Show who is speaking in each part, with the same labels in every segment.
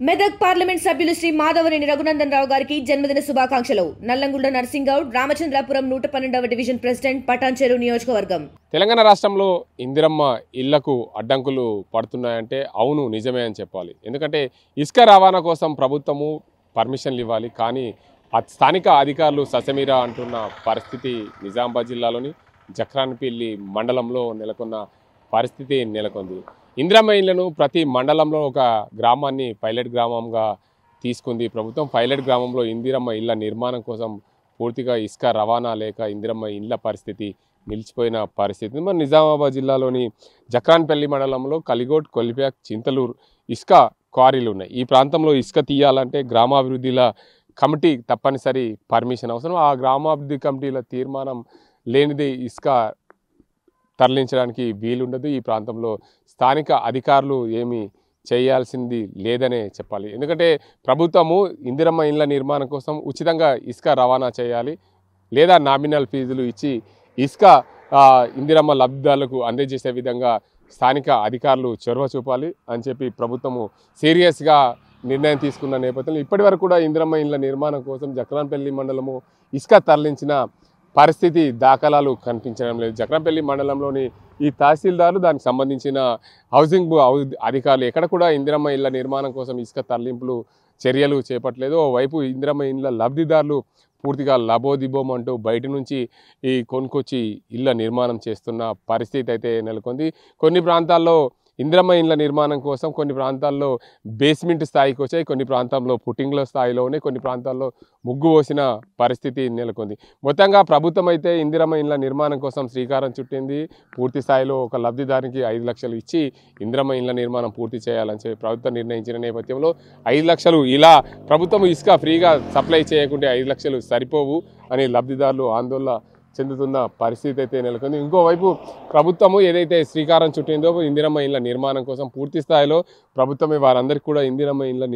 Speaker 1: Medak parliament సభ్యులు శ్రీ మాధవనేని రఘునందన్ రావు గారికి జన్మదిన శుభాకాంక్షలు. నల్లంగుండ నర్సింగౌడ్, రామచంద్రాపురం 112వ డివిజన్ ప్రెసిడెంట్, పటాన్చెరు నియోజకవర్గం.
Speaker 2: తెలంగాణ రాష్ట్రంలో ఇందిరమ్మ ఇళ్లకు అడ్డంకులు పడుతున్నాయంటే అవును, నిజమే అని చెప్పాలి. ఎందుకంటే ఇసుక రవాణా కోసం ప్రభుత్వము పర్మిషన్లు ఇవ్వాలి, కానీ స్థానిక అధికారులు ససమీరా అంటున్న పరిస్థితి నిజామాబాద్ జిల్లాలోని జక్రాన్పల్లి మండలంలో నెలకొన్న పరిస్థితి నెలకొంది. ఇందిరమ్మ ఇళ్లను ప్రతి మండలంలో ఒక గ్రామాన్ని పైలట్ గ్రామంగా తీసుకుంది ప్రభుత్వం. పైలట్ గ్రామంలో ఇందిరమ్మ ఇళ్ల నిర్మాణం కోసం పూర్తిగా ఇసుక రవాణా లేక ఇందిరమ్మ ఇళ్ల పరిస్థితి నిలిచిపోయిన పరిస్థితి. మరి నిజామాబాద్ జిల్లాలోని జక్రాన్పల్లి మండలంలో కలిగోట్, కొల్లిప్యాక్, చింతలూరు ఇసుక క్వారీలు ఉన్నాయి. ఈ ప్రాంతంలో ఇసుక తీయాలంటే గ్రామాభివృద్ధిల కమిటీ తప్పనిసరి పర్మిషన్ అవసరం. ఆ గ్రామాభివృద్ధి కమిటీల తీర్మానం లేనిది ఇసుక తరలించడానికి వీలుండదు. ఈ ప్రాంతంలో స్థానిక అధికారులు ఏమీ చేయాల్సింది లేదనే చెప్పాలి. ఎందుకంటే ప్రభుత్వము ఇందిరమ్మ ఇళ్ల నిర్మాణం కోసం ఉచితంగా ఇసుక రవాణా చేయాలి, లేదా నామినల్ ఫీజులు ఇచ్చి ఇసుక ఇందిరమ్మ లబ్ధిదారులకు అందజేసే విధంగా స్థానిక అధికారులు చొరవ చూపాలి అని చెప్పి ప్రభుత్వము సీరియస్గా నిర్ణయం తీసుకున్న నేపథ్యంలో ఇప్పటి వరకు కూడా ఇందిరమ్మ ఇళ్ల నిర్మాణం కోసం జక్రాన్పల్లి మండలము ఇసుక తరలించిన పరిస్థితి దాఖలాలు కనిపించడం లేదు. జక్రాన్పల్లి మండలంలోని ఈ తహసీల్దార్లు, దానికి సంబంధించిన హౌసింగ్ అధికారులు ఎక్కడ కూడా ఇందిరమ్మ ఇళ్ల నిర్మాణం కోసం ఇసుక తరలింపులు చర్యలు చేపట్టలేదు. ఓవైపు ఇందిరమ్మ ఇళ్ల లబ్ధిదారులు పూర్తిగా లబోదిబోం అంటూ బయట నుంచి కొనుక్కొచ్చి ఇళ్ల నిర్మాణం చేస్తున్న పరిస్థితి అయితే నెలకొంది. కొన్ని ప్రాంతాల్లో ఇందిరమ్మ ఇళ్ల నిర్మాణం కోసం కొన్ని ప్రాంతాల్లో బేస్మెంట్ స్థాయికి వచ్చాయి, కొన్ని ప్రాంతాల్లో పుట్టింగ్ల స్థాయిలో ఉన్నాయి, కొన్ని ప్రాంతాల్లో ముగ్గు పోసిన పరిస్థితి నెలకొంది. మొత్తంగా ప్రభుత్వం అయితే ఇందిరమ్మ ఇళ్ల నిర్మాణం కోసం శ్రీకారం చుట్టింది. పూర్తి స్థాయిలో ఒక లబ్ధిదారికి 5 లక్షలు ఇచ్చి ఇందిరమ్మ ఇళ్ల నిర్మాణం పూర్తి చేయాలని చెప్పి ప్రభుత్వం నిర్ణయించిన నేపథ్యంలో 5 లక్షలు ఇలా ప్రభుత్వం ఇసుక ఫ్రీగా సప్లై చేయకుంటే 5 లక్షలు సరిపోవు అని లబ్ధిదారులు ఆందోళన చెందుతున్న పరిస్థితి అయితే నెలకొంది. ఇంకోవైపు ప్రభుత్వము ఏదైతే శ్రీకారం చుట్టిందో ఇందిరమ్మ ఇళ్ల నిర్మాణం కోసం పూర్తి స్థాయిలో ప్రభుత్వమే వారందరికీ కూడా ఇందిరమ్మ ఇళ్ల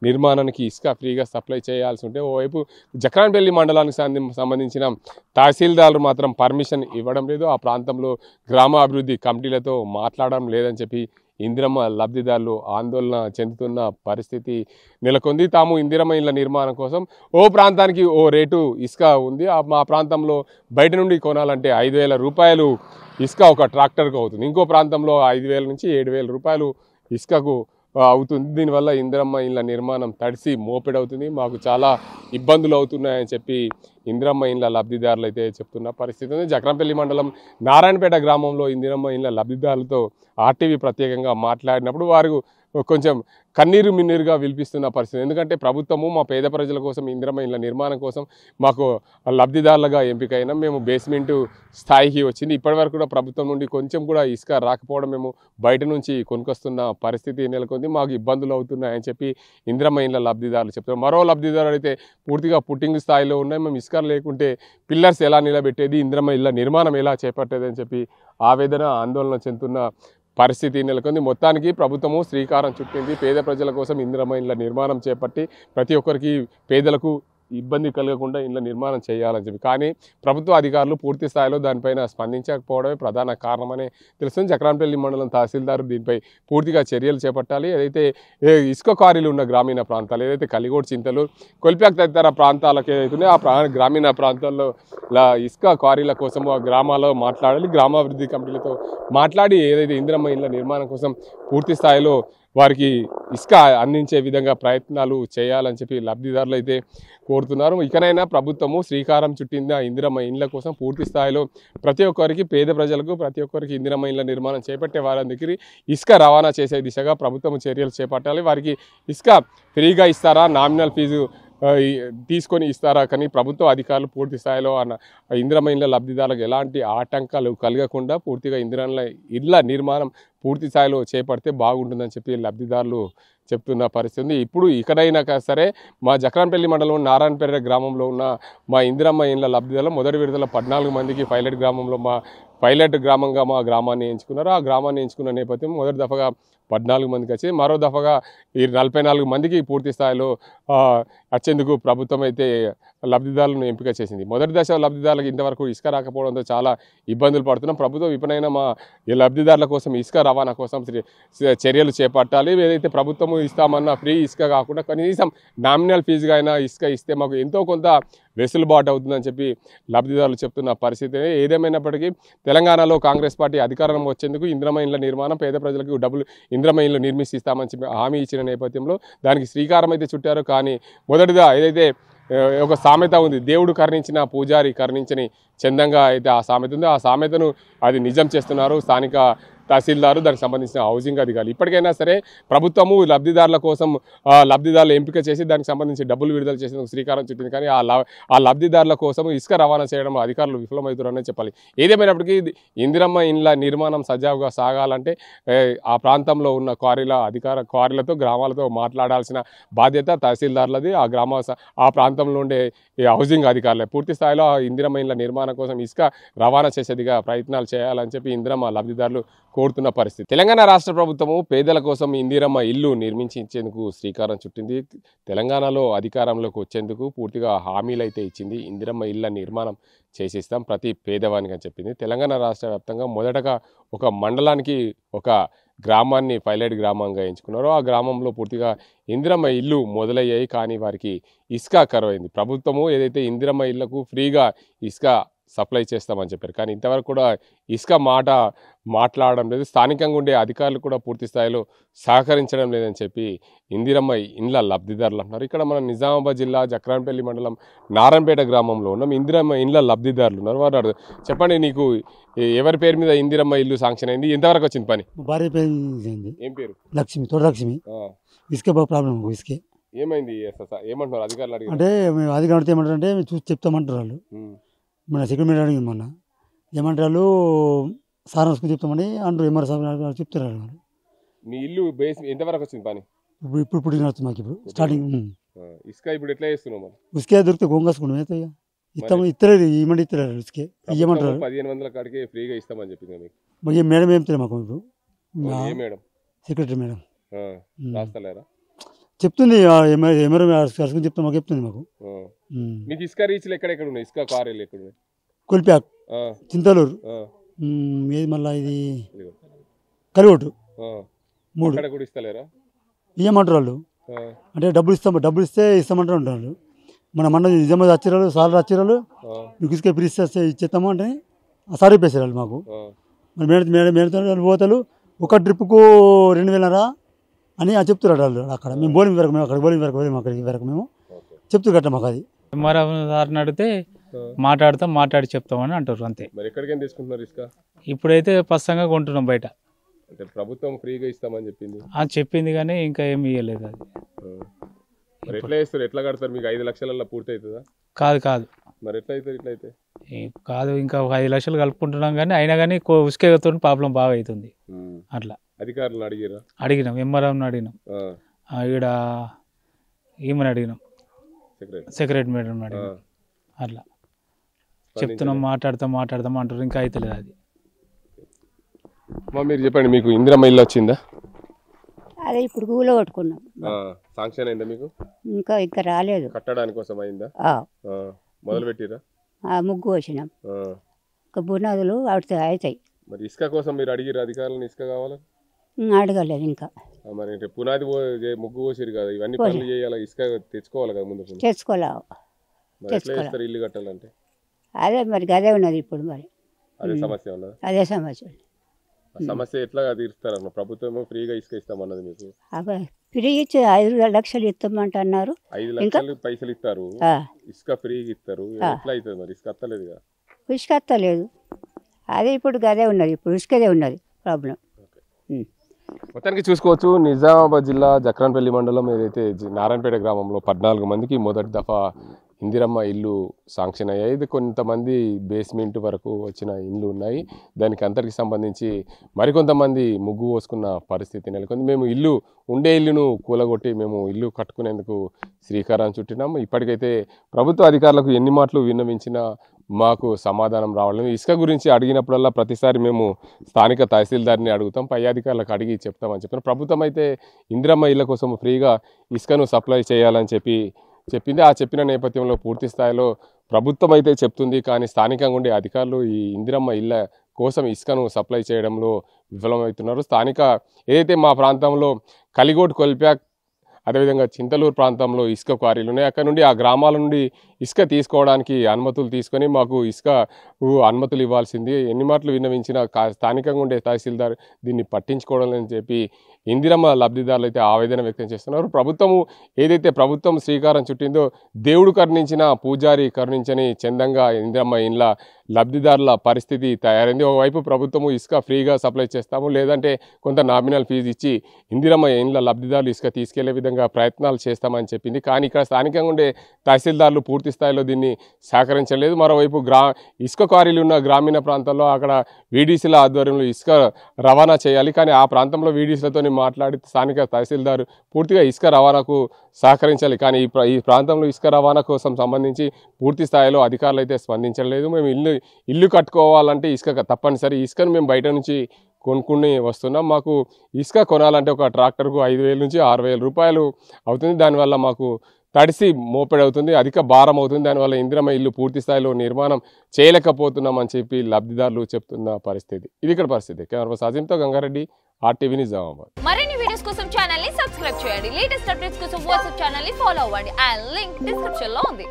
Speaker 2: నిర్మాణానికి ఇసుక ఫ్రీగా సప్లై చేయాల్సి ఉంటే, ఓవైపు జక్రాన్పల్లి మండలానికి సంబంధించిన తహసీల్దార్లు మాత్రం పర్మిషన్ ఇవ్వడం లేదు. ఆ ప్రాంతంలో గ్రామాభివృద్ధి కమిటీలతో మాట్లాడడం లేదని చెప్పి ఇందిరమ్మ లబ్ధిదారులు ఆందోళన చెందుతున్న పరిస్థితి నెలకొంది. తాము ఇందిరమ్మ ఇళ్ల నిర్మాణం కోసం ఓ ప్రాంతానికి ఓ రేటు ఇసుక ఉంది, మా ప్రాంతంలో బయట నుండి కొనాలంటే 5,000 రూపాయలు ఇసుక ఒక ట్రాక్టర్కు అవుతుంది, ఇంకో ప్రాంతంలో 5,000 నుంచి 7,000 రూపాయలు ఇసుకకు అవుతుంది. దీనివల్ల ఇందిరమ్మ ఇళ్ల నిర్మాణం తడిసి మోపెడవుతుంది, మాకు చాలా ఇబ్బందులు అవుతున్నాయని చెప్పి ఇందిరమ్మ ఇళ్ల లబ్ధిదారులు అయితే చెప్తున్న పరిస్థితి ఉంది. జక్రాన్పల్లి మండలం నారాయణపేట గ్రామంలో ఇందిరమ్మ ఇళ్ల లబ్ధిదారులతో ఆర్టీవీ ప్రత్యేకంగా మాట్లాడినప్పుడు వారు కొంచెం కన్నీరు మిన్నీరుగా విలిపిస్తున్న పరిస్థితి. ఎందుకంటే ప్రభుత్వము మా పేద ప్రజల కోసం ఇందిరమ్మ ఇళ్ల నిర్మాణం కోసం మాకు లబ్ధిదారులుగా ఎంపికైనా మేము బేస్మెంట్ స్థాయికి వచ్చింది. ఇప్పటివరకు కూడా ప్రభుత్వం నుండి కొంచెం కూడా ఇసుక రాకపోవడం, మేము బయట నుంచి కొనుకొస్తున్న పరిస్థితి నెలకొంది, మాకు ఇబ్బందులు అవుతున్నాయని చెప్పి ఇందిరమ్మ ఇళ్ల లబ్ధిదారులు చెప్తారు. మరో లబ్ధిదారులు అయితే పూర్తిగా పుట్టింగ్ స్థాయిలో ఉన్నాయి, మేము ఇసుక లేకుంటే పిల్లర్స్ ఎలా నిలబెట్టేది, ఇందిరమ్మ ఇళ్ల నిర్మాణం ఎలా చేపట్టేది అని చెప్పి ఆవేదన ఆందోళన చెందుతున్న పరిస్థితి నెలకొంది. మొత్తానికి ప్రభుత్వము శ్రీకారం చుట్టింది. పేద ప్రజల కోసం ఇందిరమ్మ ఇళ్ల నిర్మాణం చేపట్టి ప్రతి ఒక్కరికి పేదలకు ఇబ్బంది కలగకుండా ఇళ్ల నిర్మాణం చేయాలని చెప్పి, కానీ ప్రభుత్వ అధికారులు పూర్తి స్థాయిలో దానిపైన స్పందించకపోవడమే ప్రధాన కారణమని తెలుస్తుంది. జక్రాన్పల్లి మండలం తహసీల్దారు దీనిపై పూర్తిగా చర్యలు చేపట్టాలి. ఏదైతే ఇసుక క్వారీలు ఉన్న గ్రామీణ ప్రాంతాలు, ఏదైతే కలిగోడ్, చింతలూరు, కొల్ప్యాక్ తదితర ప్రాంతాలకు ఏదైతే ఆ గ్రామీణ ప్రాంతాల్లో ఇసుక క్వారీల కోసం ఆ గ్రామాల్లో మాట్లాడాలి, గ్రామాభివృద్ధి కమిటీలతో మాట్లాడి ఏదైతే ఇందిరమ్మ ఇళ్ల నిర్మాణం కోసం పూర్తి స్థాయిలో వారికి ఇసుక అందించే విధంగా ప్రయత్నాలు చేయాలని చెప్పి లబ్ధిదారులు అయితే కోరుతున్నారు. ఇకనైనా ప్రభుత్వము శ్రీకారం చుట్టింది ఇందిరమ్మ ఇళ్ల కోసం పూర్తి స్థాయిలో ప్రతి ఒక్కరికి, పేద ప్రజలకు ప్రతి ఒక్కరికి ఇందిరమ్మ ఇళ్ల నిర్మాణం చేపట్టే వారి దగ్గర ఇసుక రవాణా చేసే దిశగా ప్రభుత్వం చర్యలు చేపట్టాలి. వారికి ఇసుక ఫ్రీగా ఇస్తారా, నామినల్ ఫీజు తీసుకొని ఇస్తారా, కానీ ప్రభుత్వ అధికారులు పూర్తి స్థాయిలో ఇందిరమ్మ ఇళ్ల లబ్ధిదారులకు ఎలాంటి ఆటంకాలు కలగకుండా పూర్తిగా ఇందిరమ్మ ఇళ్ల నిర్మాణం పూర్తి స్థాయిలో చేపడితే బాగుంటుందని చెప్పి లబ్ధిదారులు చెప్తున్న పరిస్థితి. ఇప్పుడు ఇకనైనా సరే మా జక్రాన్పల్లి మండలం నారాయణపేట గ్రామంలో ఉన్న మా ఇందిరమ్మ ఇళ్ల లబ్ధిదారులు మొదటి విడతల 14 మందికి పైలట్ గ్రామంలో మా పైలట్ గ్రామంగా మా గ్రామాన్ని ఎంచుకున్నారు. ఆ గ్రామాన్ని ఎంచుకున్న నేపథ్యం మొదటి దఫగా 14 మందికి వచ్చి మరో దఫగా ఈ 44 మందికి పూర్తి స్థాయిలో వచ్చేందుకు ప్రభుత్వం అయితే లబ్ధిదారులను ఎంపిక చేసింది. మొదటి దశ లబ్ధిదారులకు ఇంతవరకు ఇసుక రాకపోవడంతో చాలా ఇబ్బందులు పడుతున్నాం. ప్రభుత్వం ఇప్పుడైనా మా ఈ లబ్ధిదారుల కోసం ఇసుక రవాణా కోసం చర్యలు చేపట్టాలి. ఏదైతే ప్రభుత్వము ఇస్తామన్న ఫ్రీ ఇసుక కాకుండా కనీసం నామినల్ ఫీజుగా అయినా ఇసుక ఇస్తే మాకు ఎంతో కొంత వెసులుబాటు అవుతుందని చెప్పి లబ్ధిదారులు చెప్తున్న పరిస్థితి. ఏదేమైనప్పటికీ తెలంగాణలో కాంగ్రెస్ పార్టీ అధికారం వచ్చేందుకు ఇందిరమ్మ ఇండ్ల నిర్మాణం పేద ప్రజలకు డబ్బులు ఇందిరమ్మ ఇండ్లు నిర్మిస్తామని చెప్పి హామీ ఇచ్చిన నేపథ్యంలో దానికి శ్రీకారం అయితే చుట్టారు. కానీ మొదటిగా ఏదైతే ఒక సామెత ఉంది, దేవుడు కరుణించిన పూజారి కరుణించని చందంగా అయితే ఆ సామెత ఉంది. ఆ సామెతను అది నిజం చేస్తున్నారు స్థానిక తహసీల్దారు, దానికి సంబంధించిన హౌసింగ్ అధికారులు. ఇప్పటికైనా సరే ప్రభుత్వము లబ్ధిదారుల కోసం లబ్ధిదారులు ఎంపిక చేసి దానికి సంబంధించి డబ్బులు విడుదల చేసేందుకు శ్రీకారం చుట్టింది. కానీ ఆ లబ్ధిదారుల కోసం ఇసుక రవాణా చేయడం అధికారులు విఫలమవుతారనే చెప్పాలి. ఏదేమైనప్పటికీ ఇందిరమ్మ ఇండ్ల నిర్మాణం సజావుగా సాగాలంటే ఆ ప్రాంతంలో ఉన్న క్వారీలతో గ్రామాలతో మాట్లాడాల్సిన బాధ్యత తహసీల్దారులది. ఆ ప్రాంతంలో ఉండే హౌసింగ్ అధికారులే పూర్తి స్థాయిలో ఇందిరమ్మ ఇండ్ల నిర్మాణం కోసం ఇసుక రవాణా చేసేదిగా ప్రయత్నాలు చేయాలని చెప్పి ఇందిరమ్మ లబ్ధిదారులు కోరుతున్న పరిస్థితి. తెలంగాణ రాష్ట్ర ప్రభుత్వము పేదల కోసం ఇందిరమ్మ ఇల్లు నిర్మించి ఇచ్చేందుకు శ్రీకారం చుట్టింది. తెలంగాణలో అధికారంలోకి వచ్చేందుకు పూర్తిగా హామీలు అయితే ఇచ్చింది. ఇందిరమ్మ ఇళ్ల నిర్మాణం చేసిస్తాం ప్రతి పేదవానికి అని చెప్పింది. తెలంగాణ రాష్ట్ర వ్యాప్తంగా మొదటగా ఒక మండలానికి ఒక గ్రామాన్ని పైలట్ గ్రామంగా ఎంచుకున్నారు. ఆ గ్రామంలో పూర్తిగా ఇందిరమ్మ ఇల్లు మొదలయ్యాయి. కానీ వారికి ఇసుక కరువైంది. ప్రభుత్వము ఏదైతే ఇందిరమ్మ ఇళ్లకు ఫ్రీగా ఇసుక సప్లై చేస్తామని చెప్పారు. కానీ ఇంతవరకు కూడా ఇసుక మాట్లాడడం లేదు. స్థానికంగా ఉండే అధికారులు కూడా పూర్తి స్థాయిలో సహకరించడం లేదని చెప్పి ఇందిరమ్మ ఇండ్ల లబ్ధిదారులు అంటున్నారు. ఇక్కడ మన నిజామాబాద్ జిల్లా జక్రాన్పల్లి మండలం నారాయణపేట గ్రామంలో ఉన్నాం. ఇందిరమ్మ ఇండ్ల లబ్ధిదారులు ఉన్నారు. వారు చెప్పండి, నీకు ఎవరి పేరు మీద ఇందిరమ్మ ఇల్లు శాంక్షన్ అయింది? ఎంతవరకు వచ్చింది పని?
Speaker 3: భార్య పేరు ఏం పేరు? లక్ష్మి, తోట లక్ష్మి. ఇసుక ప్రాబ్లం, ఇసుకే
Speaker 2: ఏమైంది? ఏమంటున్నారు అధికారులు? అడిగి
Speaker 3: అంటే అధికారులు ఏమంటారు అంటే చూసి చెప్తామంటారు వాళ్ళు. మన సెక్రటరీ అడిగింది మొన్న, ఏమంటారు వాళ్ళు సార్ స్కూల్ చెప్తామని అంటారు. ఎంఆర్ సార్ చెప్తారు వాళ్ళు.
Speaker 2: మీ ఇల్లు బేస్ ఎంతవరకు వచ్చింది పని?
Speaker 3: ఇప్పుడు నడుస్తుంది మాకు ఇప్పుడు స్టార్టింగ్.
Speaker 2: ఇసుక ఇప్పుడు ఎట్లా చేస్తున్నావు? మరి
Speaker 3: ఇసుకే దొరికితే గోంగాసుకున్నాం. ఇస్తాము, ఇస్తలేదు, ఇవ్వమంటే ఇస్తలేరు. ఇసుకే ఇవ్వమంటారు.
Speaker 2: 1500 కాడికి ఫ్రీగా ఇస్తామని చెప్పింది మీకు.
Speaker 3: మేడం ఏం తెలియదు మాకు. ఇప్పుడు
Speaker 2: మేడం
Speaker 3: సెక్రటరీ మేడం
Speaker 2: రాస్తలేరా?
Speaker 3: చెప్తుంది, ఎంఆర్ చెప్తాం మాకు, చెప్తుంది మాకు.
Speaker 2: మీకు ఇసుక రీచ్లు ఎక్కడెక్కడ ఉన్నాయి? ఇసుక కారీలు ఎక్కడ ఉన్నాయి?
Speaker 3: కొలిపాక్, చింతలూరు, ఏది మళ్ళీ ఇది కలిగొట్టు, 3
Speaker 2: కూడా ఇస్తలేరా?
Speaker 3: ఇవ్వమంటారు వాళ్ళు. అంటే డబ్బులు ఇస్తే ఇస్తామంటారు ఉంటారు. మన నిజామాబాద్ వచ్చిరాలు సార్లు వచ్చిరాలు మీకు ఇసుక ఫ్రీ ఇచ్చేస్తాము అంటే సార్ చెప్పేసారు వాళ్ళు మాకు. మరి మేడం పోతారు ఒక ట్రిప్కు 2000 అని చెప్తున్నారు వాళ్ళు. అక్కడ మేము బోలింగ్ వరకు మేము అక్కడికి వరకు మేము చెప్తూ కట్ట మాకు. అది
Speaker 4: సార్ని అడిగితే మాట్లాడి చెప్తామని అంటారు అంతే.
Speaker 2: మరి ఎక్కడికైనా తీసుకుంటున్నారు ఇసుక?
Speaker 4: ఇప్పుడైతే పస్సంగా కొంటున్నాం బయట.
Speaker 2: అంటే ప్రభుత్వం ఫ్రీగా ఇస్తామని
Speaker 4: చెప్పింది కానీ ఇంకా ఏమి ఇవ్వలేదు. అది
Speaker 2: మరి ఎట్లా చేస్తారు? ఎట్లా కడతారు? మీకు 5 లక్షలలో పూర్తి అవుతుందా?
Speaker 4: కాదు.
Speaker 2: మరి ఎట్లా అవుతుంది? ఇట్లయితే
Speaker 4: కాదు, ఇంకా 5 లక్షలు కలుపుకుంటున్నాం కానీ అయినా కానీ ఉసుకేతో ప్రాబ్లం బాగా అవుతుంది. అట్లా
Speaker 2: అధికారులను
Speaker 4: అడిగినాం, ఎంఆర్ఎంని అడిగినాం, ఈడ ఈమెను అడిగినాం, సెక్రటరీ మేడం అడిగినాం. అట్లా చెప్తున్నాం, మాట్లాడతాం అంటారు. ఇంకా అవుతలేదు అది.
Speaker 2: మీరు చెప్పండి, మీకు ఇందిరమ్మ ఇల్లు వచ్చిందా?
Speaker 5: అదే ఇప్పుడు కూలో కొట్టుకున్నాం.
Speaker 2: శాంక్షన్ అయిందా మీకు?
Speaker 5: ఇంకా రాలేదు.
Speaker 2: కట్టడానికి కోసం అయిందా? మొదలు పెట్టిరా?
Speaker 5: ముగ్గు వచ్చినాం. ఇంకా బునాదులు అవుతాయి.
Speaker 2: మరి ఇసుక కోసం మీరు అడిగిరు అధికారులను? ఇసుక కావాలా?
Speaker 5: అడగలేదు ఇంకా.
Speaker 2: మరి పునాది ముగ్గు పోసిరు కదా, ఇవన్నీ పనులు చేయాలి, ఇసుక తెచ్చుకోవాలి కదా ముందు.
Speaker 5: తెచ్చుకోవాలి.
Speaker 2: ఇల్లు కట్టాలంటే
Speaker 5: అదే మరి అదే ఉన్నది ఇప్పుడు. మరి
Speaker 2: అదే సమస్య ఉన్నది.
Speaker 5: అదే సమస్య.
Speaker 2: సమస్య ఎట్లా తీరుస్తారన్న? ప్రభుత్వం ఫ్రీగా ఇసుక ఇస్తామన్నది మీకు.
Speaker 5: ఫ్రీ ఇచ్చి 5 లక్షలు ఇస్తామంటున్నారు.
Speaker 2: 5 లక్షలు పైసలు ఇస్తారు, ఇసుక ఫ్రీగా ఇస్తారు. ఎట్లా అవుతుంది మరి? ఇసుక అత్తలేదు.
Speaker 5: ఇసుక అత్తలేదు. అదే ఇప్పుడు అదే ఉన్నది. ఇప్పుడు ఇసుకదే ఉన్నది ప్రాబ్లం.
Speaker 2: మొత్తానికి చూసుకోవచ్చు, నిజామాబాద్ జిల్లా జక్రాన్పల్లి మండలం ఏదైతే నారాయణపేట గ్రామంలో 14 మందికి మొదటి దఫా ఇందిరమ్మ ఇల్లు శాంక్షన్ అయ్యాయి. ఇది కొంతమంది బేస్మెంట్ వరకు వచ్చిన ఇల్లు ఉన్నాయి. దానికి అంతటికి సంబంధించి మరికొంతమంది ముగ్గు పోసుకున్న పరిస్థితి నెలకొంది. మేము ఉండే ఇల్లును కూలగొట్టి మేము ఇల్లు కట్టుకునేందుకు శ్రీకారం చుట్టినాం. ఇప్పటికైతే ప్రభుత్వ అధికారులకు ఎన్ని మాటలు విన్నవించినా మాకు సమాధానం రావడం. ఇసుక గురించి అడిగినప్పుడల్లా ప్రతిసారి మేము స్థానిక తహసీల్దార్ని అడుగుతాం, పై అధికారులకు అడిగి చెప్తామని చెప్పిన ప్రభుత్వం అయితే ఇందిరమ్మ ఇళ్ళ కోసం ఫ్రీగా ఇసుకను సప్లై చేయాలని చెప్పింది. ఆ చెప్పిన నేపథ్యంలో పూర్తి స్థాయిలో ప్రభుత్వం అయితే చెప్తుంది, కానీ స్థానికంగా ఉండే అధికారులు ఈ ఇందిరమ్మ ఇళ్ళ కోసం ఇసుకను సప్లై చేయడంలో విఫలమవుతున్నారు. స్థానిక ఏదైతే మా ప్రాంతంలో కలిగోట్, కొల్ప్యాక్, అదేవిధంగా చింతలూరు ప్రాంతంలో ఇసుక క్వారీలు ఉన్నాయి. అక్కడ నుండి ఆ గ్రామాల నుండి ఇసుక తీసుకోవడానికి అనుమతులు తీసుకొని మాకు ఇసుక అనుమతులు ఇవ్వాల్సింది. ఎన్ని మాటలు విన్నవించినా స్థానికంగా ఉండే తహసీల్దార్ దీన్ని పట్టించుకోవడం లేదని చెప్పి ఇందిరమ్మ లబ్ధిదారులు అయితే ఆవేదన వ్యక్తం చేస్తున్నారు. ఏదైతే ప్రభుత్వం శ్రీకారం చుట్టిందో దేవుడు కరుణించిన పూజారి కరుణించని చందంగా ఇందిరమ్మ ఇండ్ల లబ్ధిదారుల పరిస్థితి తయారైంది. ఒకవైపు ప్రభుత్వము ఇసుక ఫ్రీగా సప్లై చేస్తాము, లేదంటే కొంత నామినల్ ఫీజు ఇచ్చి ఇందిరమ్మ ఇండ్ల లబ్ధిదారులు ఇసుక తీసుకెళ్లే విధంగా ప్రయత్నాలు చేస్తామని చెప్పింది. కానీ ఇక్కడ స్థానికంగా ఉండే తహసీల్దారులు పూర్తి స్థాయిలో దీన్ని సహకరించలేదు. మరోవైపు ఇసుక క్వారీలు ఉన్న గ్రామీణ ప్రాంతాల్లో అక్కడ వీడీసీల ఆధ్వర్యంలో ఇసుక రవాణా చేయాలి. కానీ ఆ ప్రాంతంలో వీడీసీలతో మాట్లాడి స్థానిక తహసీల్దార్ పూర్తిగా ఇసుక రవాణాకు సహకరించాలి. కానీ ఈ ప్రాంతంలో ఇసుక రవాణా కోసం సంబంధించి పూర్తి స్థాయిలో అధికారులు అయితే స్పందించలేదు. మేము ఇల్లు కట్టుకోవాలంటే ఇసుక తప్పనిసరి. ఇసుకను మేము బయట నుంచి కొనుక్కుని వస్తున్నాం. మాకు ఇసుక కొనాలంటే ఒక ట్రాక్టర్కు 5,000 నుంచి 6,000 రూపాయలు అవుతుంది. దానివల్ల మాకు తడిసి మోపెడవుతుంది, అధిక భారం అవుతుంది. దానివల్ల ఇందిరమ్మ ఇల్లు పూర్తి స్థాయిలో నిర్మాణం చేయలేకపోతున్నామని చెప్పి లబ్ధిదారులు చెప్తున్న పరిస్థితి. ఇది ఇక్కడ పరిస్థితి. కెమెరా సాజింతో గంగారెడ్డి, RTV నిజామాబాద్.
Speaker 6: మరిన్ని వీడియోస్ కోసం ఛానల్ ని సబ్స్క్రైబ్ చేయండి. లేటెస్ట్ అప్డేట్స్ కోసం వాట్సాప్ ఛానల్ ని ఫాలో అవ్వండి. ఆ లింక్ డిస్క్రిప్షన్ లో ఉంది.